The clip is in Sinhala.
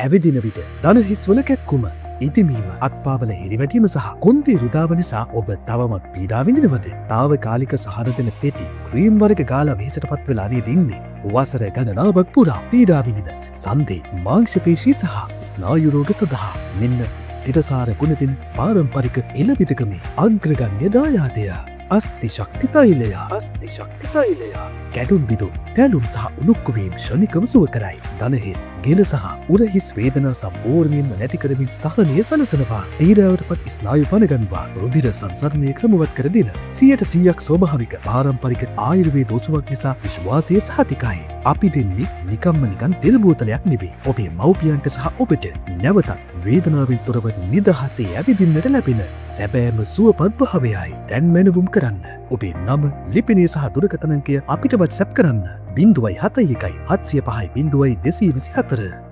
ඇවිදින විට දන හිස්වල කැක්කුම. ඉතිමීම අත්පාවල හෙරිවැටීම සහ කොන්දේ රුදාව නිසා ඔබ තවමත් පීඩා විඳිනවද? තාවකාලික සහන දෙන පෙති ක්‍රීම් වර්ග ගාලා වෙහෙසටපත් වෙලා නේද ඉන්නේ? වසර ගණනාවක් පුරා පීඩා විඳින සන්ධි මාංශපේශී සහ ස්නායු රෝග සඳහා මෙන්න ස්ථිරසාර ගුණ දෙන පාරම්පරික එළවිදකමේ අග්‍රගණ්‍ය දායාදය. අස්ථි ශක්ති තෛලය. කැඩුම් බිඳුම් තැලුම් සහ උණුක්කුවීම් ශනිකව සුව කරයි. දනහිස් ගෙල සහ උරහිස් වේදනා සම්පූර්ණයෙන්ම නැති කරමින් සහනය සලසනවා. පීඩාවටපත් ස්නායු පනගන්වා රුධිර සංසරණය ක්‍රමවත් කර දෙන 100% ස්වභාවික පාරම්පරික ආයුර්වේද ඔසුවක් නිසා විශ්වාසය සහතිකයි. අපි දෙන්නේ නිකම්ම නිකන් තෙල් බෝතලයක් නෙවෙයි. ඔබේ මව්පියන්ට සහ ඔබට නැවතත් වේදනාවෙන් තොරව නිදහසේ ඇවිදින්නට ලැබෙන සැබෑම සුවපත් භාවයයි. දැන් මැනවුම් කරන්න. ඔබේ නම ලිපිනය සහ දුරකථන අංකය අපිට WhatsApp කරන්න. 071 705 224